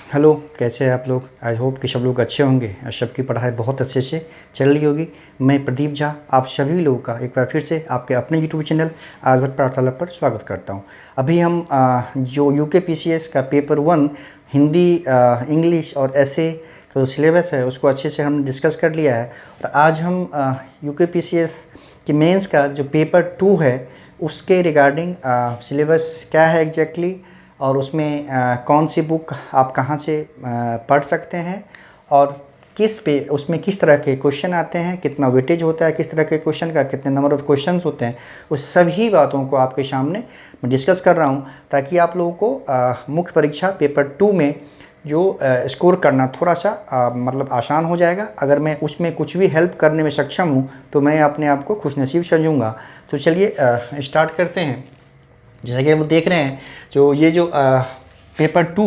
Hello, कैसे हैं आप लोग। आई होप कि सब लोग अच्छे होंगे और सबकी पढ़ाई बहुत अच्छे से चल रही होगी। मैं प्रदीप झा आप सभी लोगों का एक बार फिर से आपके अपने यूट्यूब चैनल आज़ पाठशाला पर स्वागत करता हूं। अभी हम जो यूके पीसीएस का पेपर 1 हिंदी, इंग्लिश और ऐसे का जो सिलेबस है उसको अच्छे से हमने डिस्कस कर लिया है। और आज हम यूके पीसीएस की मेंस का जो पेपर 2 है उसके रिगार्डिंग सिलेबस क्या है एग्जैक्टली, और उसमें कौन सी बुक आप कहाँ से पढ़ सकते हैं, और किस पे उसमें किस तरह के क्वेश्चन आते हैं, कितना वेटेज होता है, किस तरह के क्वेश्चन का कितने नंबर ऑफ़ क्वेश्चंस होते हैं, उस सभी बातों को आपके सामने मैं डिस्कस कर रहा हूँ ताकि आप लोगों को मुख्य परीक्षा पेपर 2 में जो स्कोर करना थोड़ा सा मतलब आसान हो जाएगा। अगर मैं उसमें कुछ भी हेल्प करने में सक्षम हूँ तो मैं अपने आप को खुशनसीब समझूंगा। तो चलिए स्टार्ट करते हैं। जैसा कि आप देख रहे हैं जो पेपर 2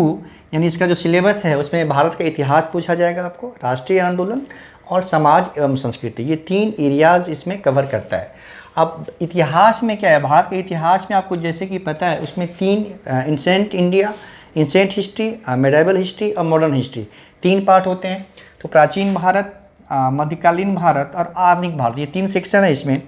यानी इसका जो सिलेबस है उसमें भारत का इतिहास पूछा जाएगा, आपको राष्ट्रीय आंदोलन और समाज एवं संस्कृति, ये 3 एरियाज़ इसमें कवर करता है। अब इतिहास में क्या है, भारत के इतिहास में आपको जैसे कि पता है उसमें 3 इंसेंट इंडिया, इंसेंट हिस्ट्री, मेडाइवल हिस्ट्री और मॉडर्न हिस्ट्री, 3 पार्ट होते हैं। तो प्राचीन भारत, मध्यकालीन भारत और आधुनिक भारत, ये 3 सेक्शन है इसमें,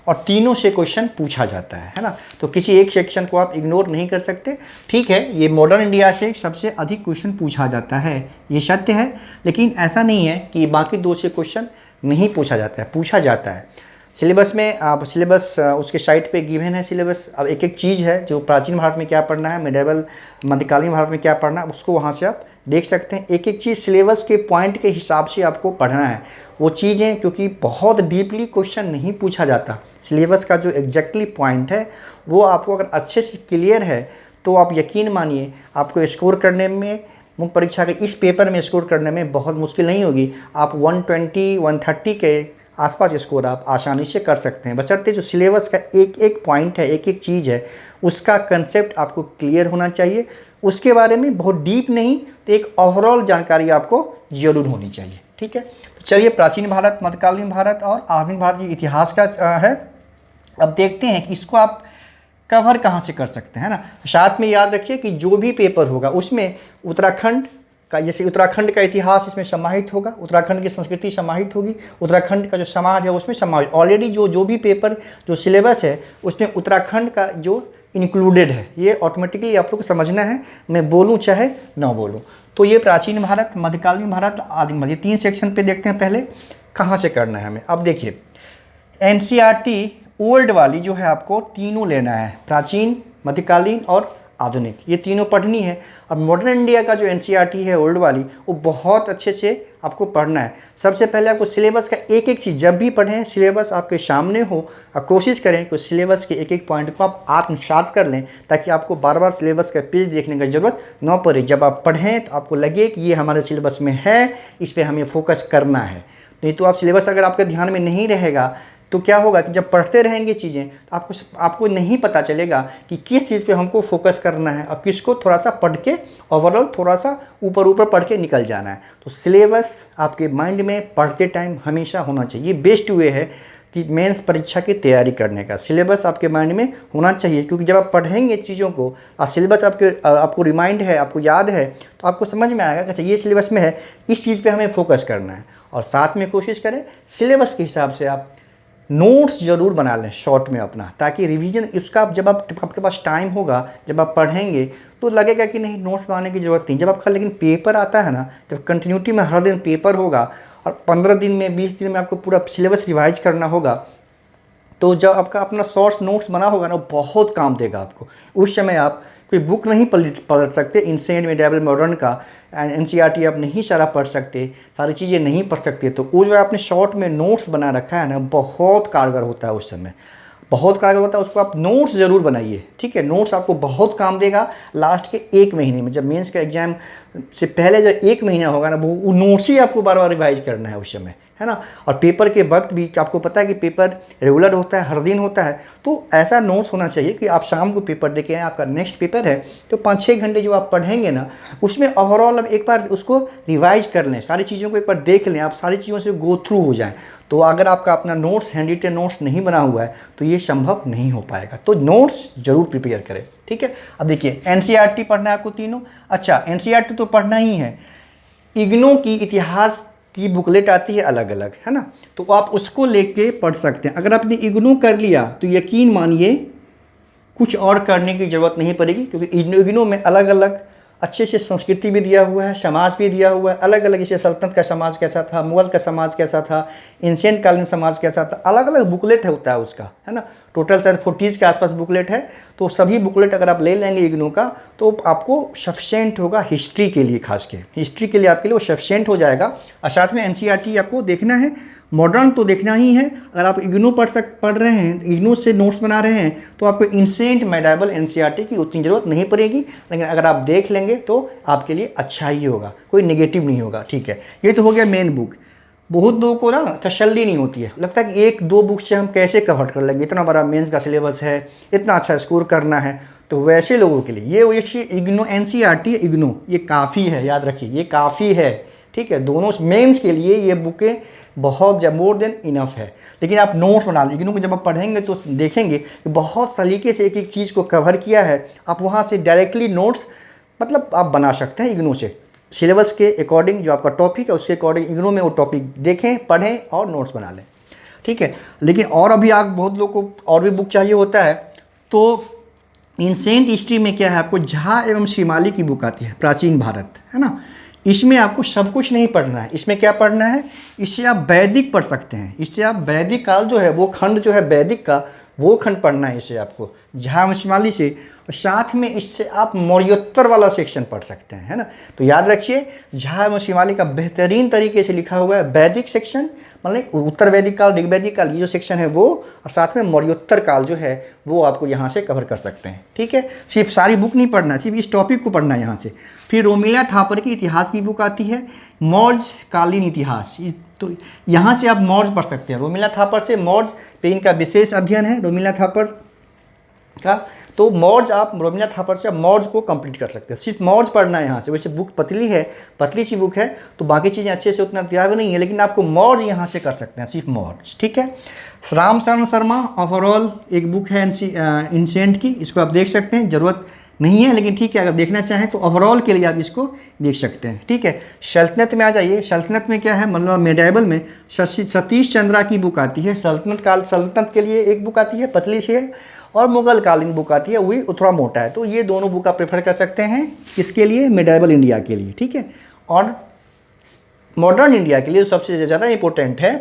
और तीनों से क्वेश्चन पूछा जाता है ना। तो किसी एक सेक्शन को आप इग्नोर नहीं कर सकते। ठीक है, ये मॉडर्न इंडिया से सबसे अधिक क्वेश्चन पूछा जाता है, ये सत्य है, लेकिन ऐसा नहीं है कि बाकी 2 से क्वेश्चन नहीं पूछा जाता है, पूछा जाता है। सिलेबस में आप सिलेबस उसके साइट पे गिवन है सिलेबस। अब एक एक चीज़ है, जो प्राचीन भारत में क्या पढ़ना है, मिडेवल मध्यकालीन भारत में क्या पढ़ना है, उसको वहाँ से आप देख सकते हैं। एक एक चीज़ सिलेबस के पॉइंट के हिसाब से आपको पढ़ना है वो चीज़ें, क्योंकि बहुत डीपली क्वेश्चन नहीं पूछा जाता। सिलेबस का जो एग्जैक्टली पॉइंट है वो आपको अगर अच्छे से क्लियर है तो आप यकीन मानिए आपको स्कोर करने में, मुख्य परीक्षा के इस पेपर में स्कोर करने में बहुत मुश्किल नहीं होगी। आप 120 130 के आसपास स्कोर आप आसानी से कर सकते हैं, बशर्ते जो सिलेबस का एक एक पॉइंट है, एक एक चीज़ है, उसका कंसेप्ट आपको क्लियर होना चाहिए। उसके बारे में बहुत डीप नहीं तो एक ओवरऑल जानकारी आपको जरूर होनी चाहिए। ठीक है, तो चलिए प्राचीन भारत, मध्यकालीन भारत और आधुनिक भारत के इतिहास का है। अब देखते हैं कि इसको आप कवर कहाँ से कर सकते हैं ना। साथ में याद रखिए कि जो भी पेपर होगा उसमें उत्तराखंड का, जैसे उत्तराखंड का इतिहास इसमें समाहित होगा, उत्तराखंड की संस्कृति समाहित होगी, उत्तराखंड का जो समाज है उसमें समाहित, ऑलरेडी जो भी पेपर जो सिलेबस है उसमें उत्तराखंड का जो इंक्लूडेड है, ये ऑटोमेटिकली आप लोग को समझना है, मैं बोलूँ चाहे ना बोलूँ। तो ये प्राचीन भारत, मध्यकालीन भारत, आदिम भारत, ये 3 सेक्शन पे देखते हैं पहले कहाँ से करना है हमें। अब देखिए एनसीईआरटी ओल्ड वाली जो है आपको तीनों लेना है, प्राचीन, मध्यकालीन और आधुनिक, ये तीनों पढ़नी है। और मॉडर्न इंडिया का जो एनसीईआरटी है ओल्ड वाली, वो बहुत अच्छे से आपको पढ़ना है। सबसे पहले आपको सिलेबस का एक एक चीज़, जब भी पढ़ें सिलेबस आपके सामने हो और कोशिश करें कि सिलेबस के एक एक पॉइंट को आप आत्मसात कर लें, ताकि आपको बार बार सिलेबस का पेज देखने की ज़रूरत न पड़े। जब आप पढ़ें तो आपको लगे कि ये हमारे सिलेबस में है, इस पर हमें फोकस करना है। नहीं तो आप सिलेबस अगर आपके ध्यान में नहीं रहेगा तो क्या होगा कि जब पढ़ते रहेंगे चीज़ें तो आपको नहीं पता चलेगा कि किस चीज़ पे हमको फोकस करना है और किसको थोड़ा सा पढ़ के ओवरऑल थोड़ा सा ऊपर पढ़ के निकल जाना है। तो सिलेबस आपके माइंड में पढ़ते टाइम हमेशा होना चाहिए। ये बेस्ट वे है कि मेंस परीक्षा की तैयारी करने का, सिलेबस आपके माइंड में होना चाहिए। क्योंकि जब आप पढ़ेंगे चीज़ों को और सिलेबस आपको रिमाइंड है, आपको याद है, तो आपको समझ में आएगा कि अच्छा ये सिलेबस में है, इस चीज़ पे हमें फोकस करना है। और साथ में कोशिश करें सिलेबस के हिसाब से आप नोट्स ज़रूर बना लें शॉर्ट में अपना, ताकि रिवीजन इसका जब आपके पास टाइम होगा, जब आप पढ़ेंगे तो लगेगा कि नहीं नोट्स बनाने की ज़रूरत नहीं। जब आपका लेकिन पेपर आता है ना, जब कंटिन्यूटी में हर दिन पेपर होगा और 15 दिन में 20 दिन में आपको पूरा सिलेबस रिवाइज करना होगा, तो जब आपका अपना शॉर्ट नोट्स बना होगा ना, वो बहुत काम देगा आपको। उस समय आप कोई बुक नहीं पढ़ सकते, इंसेंट मिडेवल मॉडर्न का एनसीईआरटी आप नहीं सारा पढ़ सकते, सारी चीज़ें नहीं पढ़ सकते। तो वो जो आपने शॉर्ट में नोट्स बना रखा है ना, बहुत कारगर होता है, उस समय बहुत कारगर होता है। उसको आप नोट्स ज़रूर बनाइए, ठीक है। नोट्स आपको बहुत काम देगा लास्ट के 1 महीने में। जब मेंस का एग्जाम से पहले जो 1 महीना होगा ना, वो नोट्स ही आपको बार बार रिवाइज करना है उस समय, है ना। और पेपर के वक्त भी आपको पता है कि पेपर रेगुलर होता है, हर दिन होता है, तो ऐसा नोट्स होना चाहिए कि आप शाम को पेपर देके आए, आपका नेक्स्ट पेपर है, तो 5-6 घंटे जो आप पढ़ेंगे ना, उसमें ओवरऑल अब एक बार उसको रिवाइज कर लें, सारी चीज़ों को एक बार देख लें, आप सारी चीज़ों से गो थ्रू हो जाएं। तो अगर आपका अपना नोट्स, हैंड रिटन नोट्स नहीं बना हुआ है तो ये संभव नहीं हो पाएगा। तो नोट्स जरूर प्रिपेयर करें, ठीक है। अब देखिए एनसीईआरटी पढ़ना है आपको तीनों। अच्छा, एनसीईआरटी तो पढ़ना ही है, इग्नू की इतिहास की बुकलेट आती है अलग अलग, है ना, तो आप उसको लेके पढ़ सकते हैं। अगर आपने इग्नू कर लिया तो यकीन मानिए कुछ और करने की ज़रूरत नहीं पड़ेगी, क्योंकि इग्नू में अलग अलग अच्छे से संस्कृति भी दिया हुआ है, समाज भी दिया हुआ है अलग अलग, जैसे सल्तनत का समाज कैसा था, मुगल का समाज कैसा था, एंशिएंट कालीन समाज कैसा था, अलग अलग बुकलेट होता है उसका, है ना। टोटल शायद 40 के आसपास बुकलेट है। तो सभी बुकलेट अगर आप ले लेंगे इग्नू का तो आपको सफिशिएंट होगा हिस्ट्री के लिए, खास के हिस्ट्री के लिए आपके लिए वो सफिशिएंट हो जाएगा। और साथ में एनसीईआरटी आपको देखना है, मॉडर्न तो देखना ही है। अगर आप इग्नू पढ़ रहे हैं, इग्नू से नोट्स बना रहे हैं, तो आपको इंसेंट मेडाइबल एनसीईआरटी की उतनी ज़रूरत नहीं पड़ेगी, लेकिन अगर आप देख लेंगे तो आपके लिए अच्छा ही होगा, कोई नेगेटिव नहीं होगा, ठीक है। ये तो हो गया मेन बुक। बहुत लोगों को ना तसल्ली नहीं होती है, लगता है कि एक दो बुक से हम कैसे कवर कर लेंगे, इतना बड़ा मेंस का सिलेबस है, इतना अच्छा स्कोर करना है। तो वैसे लोगों के लिए ये इग्नू एनसीईआरटी इग्नू ये काफ़ी है, याद रखिए ये काफ़ी है, ठीक है। दोनों मेंस के लिए ये बुकें बहुत मोर देन इनफ है। लेकिन आप नोट्स बना लीजिए, इग्नू को जब आप पढ़ेंगे तो देखेंगे कि बहुत सलीके से एक एक चीज़ को कवर किया है। आप वहाँ से डायरेक्टली नोट्स मतलब आप बना सकते हैं इग्नू से, सिलेबस के अकॉर्डिंग जो आपका टॉपिक है उसके अकॉर्डिंग इग्नू में वो टॉपिक देखें, पढ़ें और नोट्स बना लें, ठीक है। लेकिन और अभी आप बहुत लोगों को और भी बुक चाहिए होता है, तो एंशिएंट हिस्ट्री में क्या है, आपको झा एवं श्रीमाली की बुक आती है, प्राचीन भारत, है ना। इसमें आपको सब कुछ नहीं पढ़ना है, इसमें क्या पढ़ना है, इससे आप वैदिक पढ़ सकते हैं, इससे आप वैदिक काल जो है वो खंड जो है वैदिक का वो खंड पढ़ना है इससे आपको झा एवं श्रीमाली से। और साथ में इससे आप मौर्योत्तर वाला सेक्शन पढ़ सकते हैं, है ना। तो याद रखिए झा एवं श्रीमाली का बेहतरीन तरीके से लिखा हुआ है वैदिक सेक्शन, मतलब उत्तर वैदिक काल, ऋग्वैदिक काल, ये जो सेक्शन है वो, और साथ में मौर्योत्तर काल जो है वो आपको यहाँ से कवर कर सकते हैं, ठीक है। सिर्फ सारी बुक नहीं पढ़ना, सिर्फ इस टॉपिक को पढ़ना है यहाँ से। फिर रोमिला थापर की इतिहास की बुक आती है, मौर्य कालीन इतिहास, तो यहाँ से आप मौर्य पढ़ सकते हैं। रोमिला थापर से मौर्य पे इनका विशेष अध्ययन है रोमिला थापर का, तो मौर्य आप रोमिला थापर से मौर्य को कंप्लीट कर सकते हैं। सिर्फ मौर्य पढ़ना है यहाँ से। वैसे बुक पतली है, पतली सी बुक है, तो बाकी चीज़ें अच्छे से उतना तैयार नहीं है, लेकिन आपको मौर्य यहाँ से कर सकते हैं, सिर्फ मौर्य, ठीक है। राम शरण शर्मा ओवरऑल एक बुक है एंशिएंट की, इसको आप देख सकते हैं, ज़रूरत नहीं है लेकिन ठीक है, अगर देखना चाहें तो ओवरऑल के लिए आप इसको देख सकते हैं, ठीक है। सल्तनत में आ जाइए, सल्तनत में क्या है, मतलब मेडाइवल में सतीश चंद्रा की बुक आती है, सल्तनत के लिए एक बुक आती है पतली सी है, और मुगल कालीन बुक आती है वही थोड़ा मोटा है। तो ये दोनों बुक आप प्रेफर कर सकते हैं किसके लिए, मेडाइवल इंडिया के लिए, ठीक है। और मॉडर्न इंडिया के लिए सबसे ज़्यादा इंपॉर्टेंट है।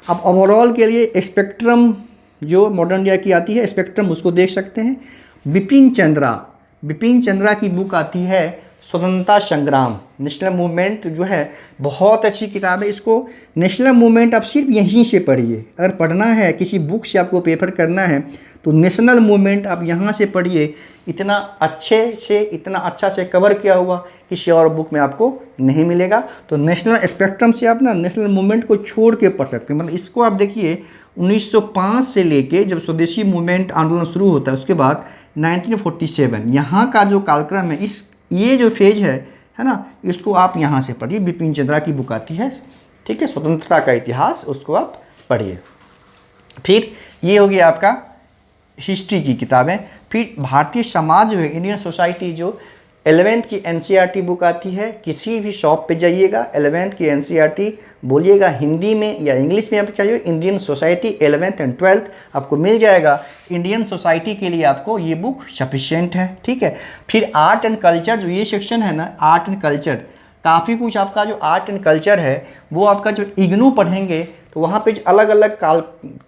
अब ओवरऑल के लिए स्पेक्ट्रम जो मॉडर्न इंडिया की आती है स्पेक्ट्रम, उसको देख सकते हैं। बिपिन चंद्रा की बुक आती है स्वतंत्रता संग्राम, नेशनल मूवमेंट जो है, बहुत अच्छी किताब है। इसको नेशनल मूवमेंट आप सिर्फ यहीं से पढ़िए, अगर पढ़ना है किसी बुक से आपको पेपर करना है तो नेशनल मूवमेंट आप यहाँ से पढ़िए। इतना अच्छा से कवर किया हुआ किसी और बुक में आपको नहीं मिलेगा। तो नेशनल स्पेक्ट्रम से आप ना नेशनल मूवमेंट को छोड़ के पढ़ सकते हैं। मतलब इसको आप देखिए 1905 से लेके जब स्वदेशी मूवमेंट आंदोलन शुरू होता है उसके बाद 1947 यहाँ का जो कालक्रम है, ये जो फेज है ना, इसको आप यहाँ से पढ़िए। बिपिन चंद्रा की बुक आती है, ठीक है, स्वतंत्रता का इतिहास, उसको आप पढ़िए। फिर ये हो गया आपका हिस्ट्री की किताबें। फिर भारतीय समाज जो है, इंडियन सोसाइटी, जो 11th की एनसीईआरटी बुक आती है, किसी भी शॉप पे जाइएगा 11th की एनसीईआरटी बोलिएगा हिंदी में या इंग्लिश में, आप चाहिए Indian society 11th and 12th आपको मिल जाएगा। इंडियन सोसाइटी के लिए आपको ये बुक सफिशिएंट है, ठीक है। फिर आर्ट एंड कल्चर, जो ये सेक्शन है ना, आर्ट एंड कल्चर, काफ़ी कुछ आपका जो आर्ट एंड कल्चर है वो आपका जो इग्नू पढ़ेंगे तो वहाँ पे अलग अलग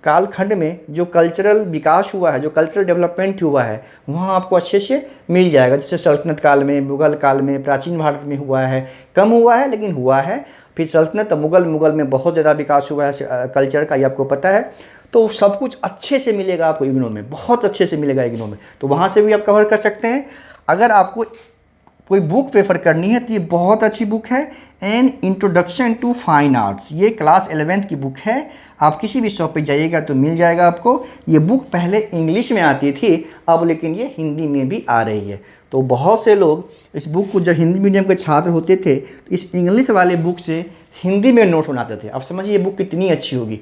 कालखंड में जो कल्चरल विकास हुआ है, जो कल्चरल डेवलपमेंट हुआ है, वहाँ आपको अच्छे से मिल जाएगा। जैसे सल्तनत काल में, मुगल काल में, प्राचीन भारत में हुआ है, कम हुआ है लेकिन हुआ है। फिर सल्तनत मुगल में बहुत ज़्यादा विकास हुआ है कल्चर का, ये आपको पता है। तो सब कुछ अच्छे से मिलेगा आपको इग्नू में, बहुत अच्छे से मिलेगा इग्नू में, तो वहाँ से भी आप कवर कर सकते हैं। अगर आपको कोई बुक प्रेफर करनी है तो ये बहुत अच्छी बुक है, an introduction to fine arts, ये क्लास 11th की बुक है। आप किसी भी शॉप पे जाइएगा तो मिल जाएगा आपको। ये बुक पहले इंग्लिश में आती थी, अब लेकिन ये हिंदी में भी आ रही है। तो बहुत से लोग इस बुक को, जब हिंदी मीडियम के छात्र होते थे तो इस इंग्लिश वाले बुक से हिंदी में नोट्स बनाते थे। अब समझिए ये बुक कितनी अच्छी होगी।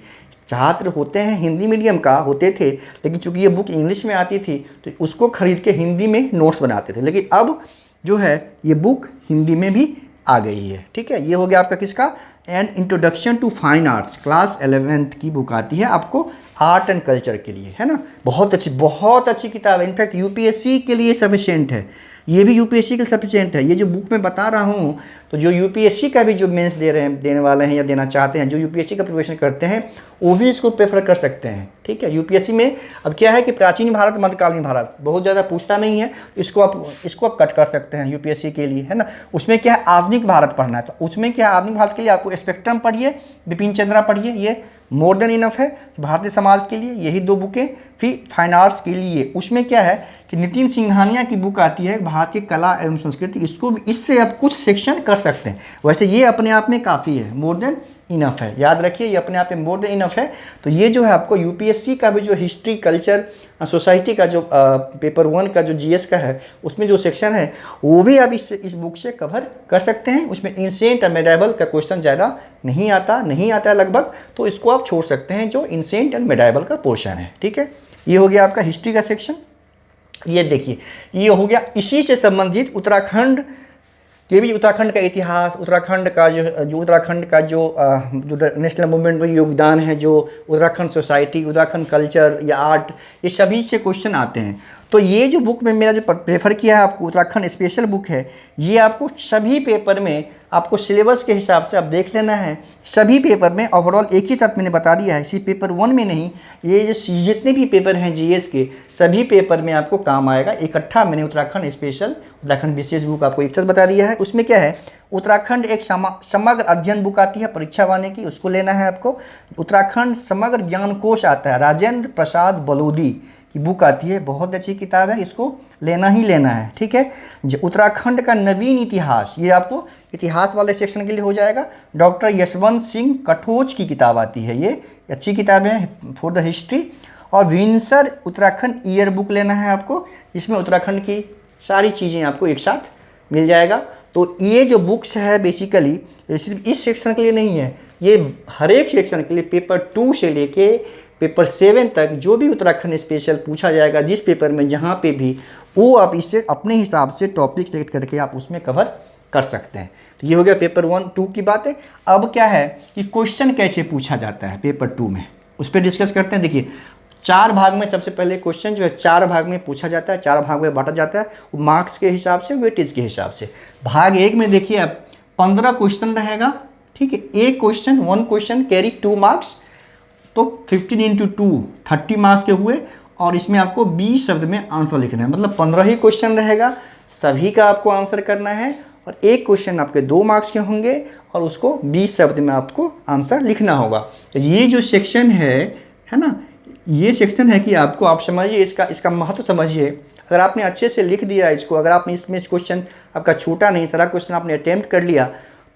छात्र होते हैं हिंदी मीडियम का होते थे, लेकिन चूंकि ये बुक इंग्लिश में आती थी तो उसको खरीद के हिंदी में नोट्स बनाते थे, लेकिन अब जो है ये बुक हिंदी में भी आ गई है। ठीक है, ये हो गया आपका किसका, an introduction to fine arts, class 11th की बुक आती है आपको आर्ट एंड कल्चर के लिए, है ना। बहुत अच्छी किताब है, इनफैक्ट यूपीएससी के लिए सफिशिएंट है, ये भी यूपीएससी के लिए सफिशिएंट है। ये जो बुक मैं बता रहा हूँ तो जो यूपीएससी का भी जो मेंस देने वाले हैं या देना चाहते हैं, जो यूपीएससी का प्रिपरेशन करते हैं वो भी इसको प्रेफर कर सकते हैं। ठीक है, यूपीएससी में अब क्या है कि प्राचीन भारत मध्यकालीन भारत बहुत ज़्यादा पूछता नहीं है, इसको आप कट कर सकते हैं यूपीएससी के लिए, है ना। उसमें क्या है आधुनिक भारत पढ़ना है, तो उसमें क्या है आधुनिक भारत के लिए आपको स्पेक्ट्रम पढ़िए, बिपिन चंद्रा पढ़िए, ये मोर देन इनफ है भारतीय समाज के लिए, यही 2 बुकें। फिर फाइन आर्ट्स के लिए उसमें क्या है कि नितिन सिंघानिया की बुक आती है भारतीय कला एवं संस्कृति, इसको भी इससे आप कुछ सेक्शन कर सकते हैं। वैसे ये अपने आप में काफ़ी है, मोर देन इनफ है, याद रखिए ये अपने आप में मोर देन इनफ है। तो ये जो है आपको यूपीएससी का भी जो हिस्ट्री कल्चर सोसाइटी का जो पेपर 1 का जो जीएस का है उसमें जो सेक्शन है वो भी आप इस बुक से कवर कर सकते हैं। उसमें एंशिएंट एंड मेडाइवल का क्वेश्चन ज़्यादा नहीं आता है लगभग, तो इसको आप छोड़ सकते हैं जो एंशिएंट एंड मेडाइवल का पोर्शन है। ठीक है, ये हो गया आपका हिस्ट्री का सेक्शन। ये देखिए ये हो गया इसी से संबंधित उत्तराखंड के भी, उत्तराखंड का इतिहास, उत्तराखंड का जो नेशनल मूवमेंट में योगदान है, जो उत्तराखंड सोसाइटी, उत्तराखंड कल्चर या आर्ट, ये सभी से क्वेश्चन आते हैं। तो ये जो बुक में मेरा जो प्रेफर किया है आपको उत्तराखंड स्पेशल बुक है, ये आपको सभी पेपर में आपको सिलेबस के हिसाब से आप देख लेना है। सभी पेपर में ओवरऑल एक ही साथ मैंने बता दिया है, सिर्फ पेपर 1 में नहीं, ये जो जितने भी पेपर हैं जीएस के सभी पेपर में आपको काम आएगा। इकट्ठा मैंने उत्तराखंड स्पेशल, उत्तराखंड विशेष बुक आपको एक साथ बता दिया है। उसमें क्या है, उत्तराखंड एक समग्र अध्ययन बुक आती है परीक्षा वाले की, उसको लेना है आपको। उत्तराखंड समग्र ज्ञान कोश आता है, राजेंद्र प्रसाद बलोदी की बुक आती है, बहुत अच्छी किताब है, इसको लेना ही लेना है। ठीक है, उत्तराखंड का नवीन इतिहास, ये आपको इतिहास वाले सेक्शन के लिए हो जाएगा। डॉक्टर यशवंत सिंह कठोच की किताब आती है, ये अच्छी किताब है फॉर द हिस्ट्री। और विंसर उत्तराखंड ईयर बुक लेना है आपको, इसमें उत्तराखंड की सारी चीज़ें आपको एक साथ मिल जाएगा। तो ये जो बुक्स है बेसिकली सिर्फ इस सेक्शन के लिए नहीं है, ये हर एक सेक्शन के लिए पेपर 2 से लेके पेपर 7 तक जो भी उत्तराखंड स्पेशल पूछा जाएगा जिस पेपर में जहाँ पे भी, वो आप इससे अपने हिसाब से टॉपिक सेलेक्ट करके आप उसमें कवर कर सकते हैं। तो ये हो गया पेपर 1, 2 की बात है। अब क्या है कि क्वेश्चन कैसे पूछा जाता है पेपर 2 में, उस पर डिस्कस करते हैं। देखिए 4 भाग में सबसे पहले क्वेश्चन जो है 4 भाग में पूछा जाता है, 4 भाग में बांटा जाता है, वो मार्क्स के हिसाब से, वेटेज के हिसाब से। भाग 1 में देखिए अब 15 क्वेश्चन रहेगा। ठीक है, एक क्वेश्चन 1 क्वेश्चन कैरी 2 मार्क्स, तो 15 × 2 30 मार्क्स के हुए, और इसमें आपको 20 शब्द में आंसर लिखना है, मतलब 15 ही क्वेश्चन रहेगा, सभी का आपको आंसर करना है, और एक क्वेश्चन आपके 2 मार्क्स के होंगे और उसको 20 शब्द में आपको आंसर लिखना होगा। तो ये जो सेक्शन है ना, ये सेक्शन है कि आपको, आप समझिए इसका महत्व समझिए। अगर आपने अच्छे से लिख दिया इसको, अगर आपने इसमें क्वेश्चन आपका छूटा नहीं, सारा क्वेश्चन आपने अटेम्प्ट कर लिया,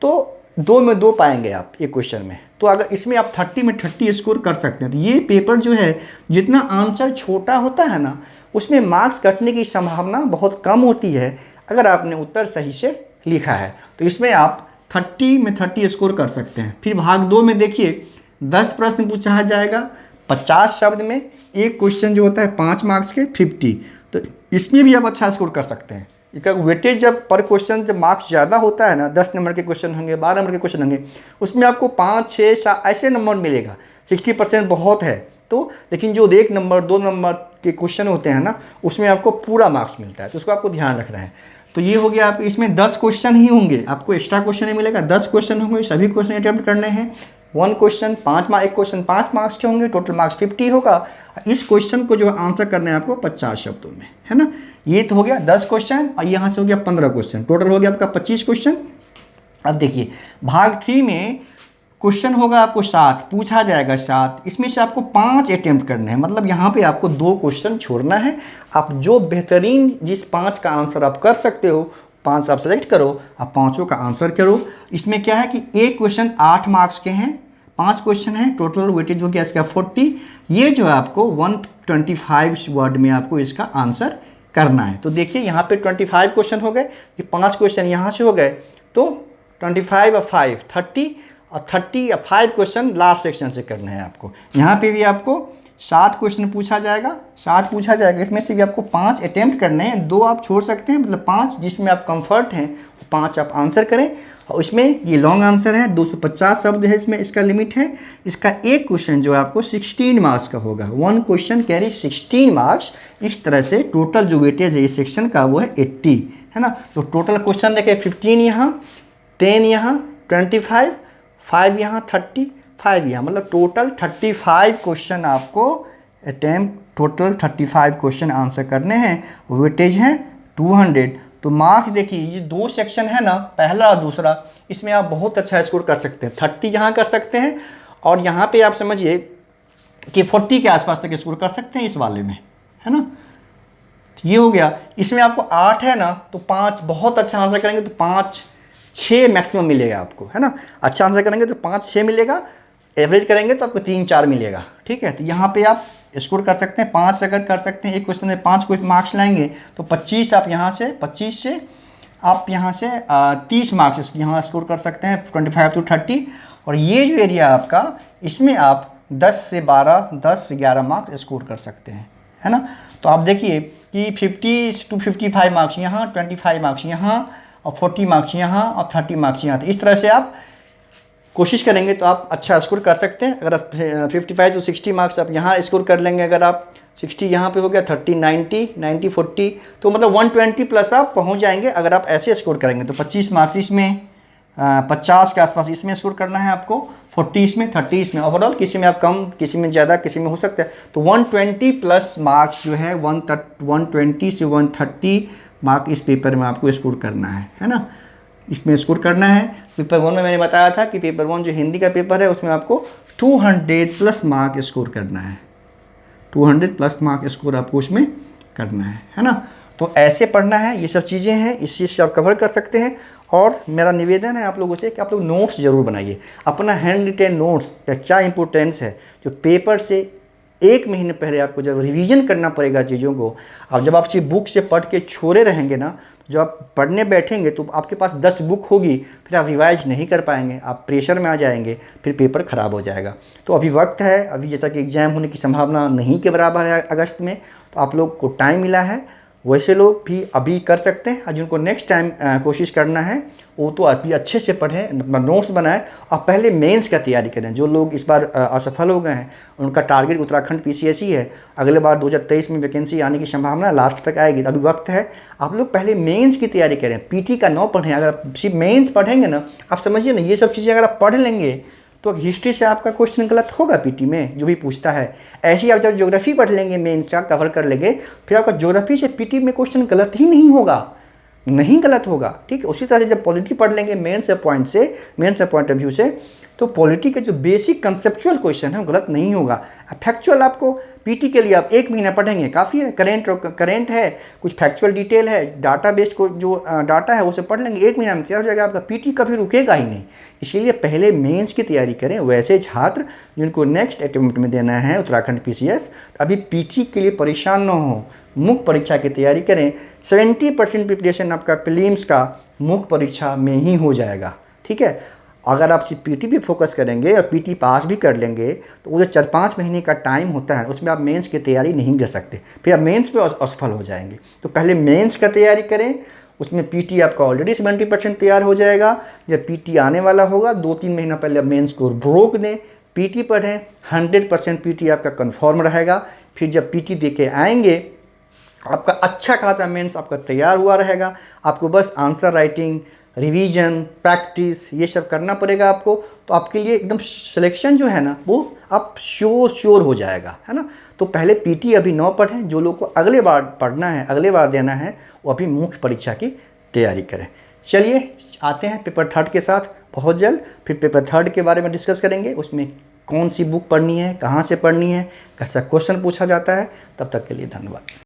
तो 2 में 2 पाएंगे आप एक क्वेश्चन में। तो अगर इसमें आप 30 में 30 स्कोर कर सकते हैं। तो ये पेपर जो है जितना आंसर छोटा होता है ना, उसमें मार्क्स कटने की संभावना बहुत कम होती है अगर आपने उत्तर सही से लिखा है। तो इसमें आप 30 में 30 स्कोर कर सकते हैं। फिर भाग 2 में देखिए 10 प्रश्न पूछा जाएगा 50 शब्द में, एक क्वेश्चन जो होता है 5 मार्क्स के 50। तो इसमें भी आप अच्छा स्कोर कर सकते हैं। इसका वेटेज जब पर क्वेश्चन जब मार्क्स ज़्यादा होता है ना, 10 नंबर के क्वेश्चन होंगे, 12 नंबर के क्वेश्चन होंगे, उसमें आपको 5, 6, 7 ऐसे नंबर मिलेगा। 60% बहुत है तो, लेकिन जो 1 नंबर 2 नंबर के क्वेश्चन होते हैं ना, उसमें आपको पूरा मार्क्स मिलता है, तो उसको आपको ध्यान रखना है। तो ये हो गया आपको, इसमें 10 क्वेश्चन ही होंगे, आपको एक्स्ट्रा क्वेश्चन नहीं मिलेगा, 10 क्वेश्चन होंगे, सभी क्वेश्चन अटेम्प्ट करने हैं। 1 क्वेश्चन 5 मार्क्स, एक क्वेश्चन 5 मार्क्स के होंगे, टोटल मार्क्स 50 होगा। इस क्वेश्चन को जो आंसर करना है आपको 50 शब्दों में, है ना। ये तो हो गया 10 क्वेश्चन, और यहाँ से हो गया 15 क्वेश्चन, टोटल हो गया आपका 25 क्वेश्चन। अब देखिए भाग 3 में क्वेश्चन होगा आपको 7, पूछा जाएगा 7, इसमें से आपको 5 अटेम्प्ट करने हैं, मतलब यहाँ पे आपको 2 क्वेश्चन छोड़ना है। आप जो बेहतरीन जिस 5 का आंसर आप कर सकते हो, 5 आप सेलेक्ट करो, आप 5 का आंसर करो। इसमें क्या है कि एक क्वेश्चन 8 मार्क्स के हैं, 5 क्वेश्चन हैं, टोटल वेटेज हो गया इसका 40। ये जो है आपको 125 वर्ड में आपको इसका आंसर करना है। तो देखिए यहाँ पे 25 क्वेश्चन हो गए, ये 5 क्वेश्चन यहाँ से हो गए, तो 25 और 5 30, और 30 या 5 क्वेश्चन लास्ट सेक्शन से करने हैं आपको। यहाँ पे भी आपको 7 क्वेश्चन पूछा जाएगा, 7 पूछा जाएगा। इसमें से भी आपको 5 अटेम्प्ट करने हैं, 2 आप छोड़ सकते हैं, मतलब 5 जिसमें आप कंफर्ट हैं 5 आप आंसर करें। और इसमें ये लॉन्ग आंसर है, 250 शब्द है इसमें, इसका लिमिट है। इसका एक क्वेश्चन जो है आपको 16 मार्क्स का होगा, 1 क्वेश्चन कैरी 16 मार्क्स। इस तरह से टोटल जो वेटेज है इस सेक्शन का वो है 80, है ना। तो टोटल क्वेश्चन देखें 15 यहाँ, 10 यहाँ, 25, 5 यहाँ, 35 यहाँ, मतलब टोटल 35 क्वेश्चन आपको अटैम्प्ट, टोटल 35 क्वेश्चन आंसर करने हैं। वेटेज है 200। तो मार्क्स देखिए, ये 2 सेक्शन है ना, पहला और दूसरा, इसमें आप बहुत अच्छा स्कोर कर सकते हैं। 30 यहाँ कर सकते हैं और यहाँ पे आप समझिए कि 40 के आसपास तक स्कोर कर सकते हैं इस वाले में, है ना। ये हो गया। इसमें आपको 8 है ना, तो 5 बहुत अच्छा आंसर करेंगे तो 5, 6 मैक्सिमम मिलेगा आपको, है ना। अच्छा आंसर करेंगे तो 5, 6 मिलेगा, एवरेज करेंगे तो आपको 3, 4 मिलेगा, ठीक है। तो यहाँ पे आप स्कोर कर सकते हैं। 5 अगर कर सकते हैं, एक क्वेश्चन में 5 कुछ मार्क्स लाएंगे तो 25 आप यहाँ से, 25 से आप यहाँ से 30 मार्क्स यहाँ स्कोर कर सकते हैं, 25 to 30। और ये जो एरिया आपका, इसमें आप 10 से 12, 10 से 11 मार्क्स स्कोर कर सकते हैं, है ना। तो आप देखिए कि 50 to 55 मार्क्स यहाँ, 25 मार्क्स यहाँ, और 40 मार्क्स यहाँ, और 30 मार्क्स यहाँ। तो इस तरह से आप कोशिश करेंगे तो आप अच्छा स्कोर कर सकते हैं। अगर 55 to 60 मार्क्स आप यहाँ स्कोर कर लेंगे, अगर आप 60 यहाँ पे हो गया, 30, 90, 90, 40, तो मतलब 120 प्लस आप पहुँच जाएंगे अगर आप ऐसे स्कोर करेंगे। तो 25 मार्क्स इसमें, 50 के आसपास इसमें स्कोर करना है आपको, 40 इसमें, 30 इसमें, ओवरऑल किसी में आप कम, किसी में ज़्यादा, किसी में हो सकता है। तो 120 प्लस मार्क्स जो है 120 से 130 मार्क इस पेपर में आपको स्कोर करना है ना। इसमें स्कोर करना है। पेपर 1 में मैंने बताया था कि पेपर 1 जो हिंदी का पेपर है उसमें आपको 200 प्लस मार्क स्कोर करना है, 200 प्लस मार्क स्कोर आपको उसमें करना है ना। तो ऐसे पढ़ना है, ये सब चीज़ें हैं, इस चीज़ से आप कवर कर सकते हैं। और मेरा निवेदन है आप लोगों से कि आप लोग नोट्स ज़रूर बनाइए, अपना हैंड रिटेन नोट्स का क्या इंपॉर्टेंस है। जो पेपर से 1 महीने पहले आपको जब रिवीजन करना पड़ेगा चीज़ों को, अब जब आप सिर्फ बुक से पढ़ के छोड़े रहेंगे ना, जब आप पढ़ने बैठेंगे तो आपके पास 10 बुक होगी, फिर आप रिवाइज नहीं कर पाएंगे, आप प्रेशर में आ जाएंगे, फिर पेपर ख़राब हो जाएगा। तो अभी वक्त है, अभी जैसा कि एग्ज़ाम होने की संभावना नहीं के बराबर है अगस्त में, तो आप लोग को टाइम मिला है, वैसे लोग भी अभी कर सकते हैं। और जिनको नेक्स्ट टाइम कोशिश करना है वो तो अभी अच्छे से पढ़ें, नोट्स बनाएं और पहले मेंस का तैयारी करें। जो लोग इस बार असफल हो गए हैं, उनका टारगेट उत्तराखंड पीसीएसई है, अगले बार 2023 में वैकेंसी आने की संभावना लास्ट तक आएगी। अभी वक्त है, आप लोग पहले मेंस की तैयारी करें, पीटी का न पढ़ें। अगर आप सिर्फ मेंस पढ़ेंगे ना, आप समझिए ना, ये सब चीज़ें अगर आप पढ़ लेंगे तो हिस्ट्री से आपका क्वेश्चन गलत होगा पीटी में, जो भी पूछता है। ऐसे ही आप जब ज्योग्राफी पढ़ लेंगे, मेंस का कवर कर लेंगे, फिर आपका ज्योग्राफी से पीटी में क्वेश्चन गलत ही नहीं होगा, नहीं गलत होगा, ठीक है। उसी तरह से जब पॉलिटी पढ़ लेंगे मेंस से पॉइंट ऑफ व्यू से, तो पॉलिटी के जो बेसिक कंसेप्चुअल क्वेश्चन है गलत नहीं होगा। फैक्चुअल आपको पीटी के लिए आप 1 महीना पढ़ेंगे काफ़ी है। करेंट है, कुछ फैक्चुअल डिटेल है, डाटा बेस्ड को जो डाटा है उसे पढ़ लेंगे, 1 महीना में तैयार हो जाएगा आपका। पीटी कभी रुकेगा ही नहीं। इसीलिए पहले मेंस की तैयारी करें। वैसे छात्र जिनको नेक्स्ट अटेम्प्ट में देना है उत्तराखंड पीसीएस, अभी पीटी के लिए परेशान न हो, मुख्य परीक्षा की तैयारी करें। 70% प्रिपरेशन आपका प्रीलिम्स का मुख्य परीक्षा में ही हो जाएगा, ठीक है। अगर आप सिर्फ पीटी पे फोकस करेंगे और पीटी पास भी कर लेंगे तो उधर 4-5 महीने का टाइम होता है, उसमें आप मेंस की तैयारी नहीं कर सकते, फिर आप मेंस पे असफल हो जाएंगे। तो पहले मेंस का तैयारी करें, उसमें पीटी आपका ऑलरेडी 70% तैयार हो जाएगा। जब पीटी आने वाला होगा 2-3 महीना पहले आप मेंस को रोक दें, पीटी पढ़ें, 100% पीटी आपका कन्फर्म रहेगा। फिर जब पीटी दे के आएंगे, आपका अच्छा खासा मेंस आपका तैयार हुआ रहेगा। आपको बस आंसर राइटिंग, रिवीजन, प्रैक्टिस ये सब करना पड़ेगा आपको। तो आपके लिए एकदम सिलेक्शन जो है ना, वो आप श्योर हो जाएगा, है ना। तो पहले पीटी अभी 9 पढ़ें। जो लोग को अगले बार पढ़ना है, अगले बार देना है, वो अभी मुख्य परीक्षा की तैयारी करें। चलिए आते हैं पेपर 3 के साथ बहुत जल्द। फिर पेपर 3 के बारे में डिस्कस करेंगे, उसमें कौन सी बुक पढ़नी है, कहाँ से पढ़नी है, कैसा क्वेश्चन पूछा जाता है। तब तक के लिए धन्यवाद।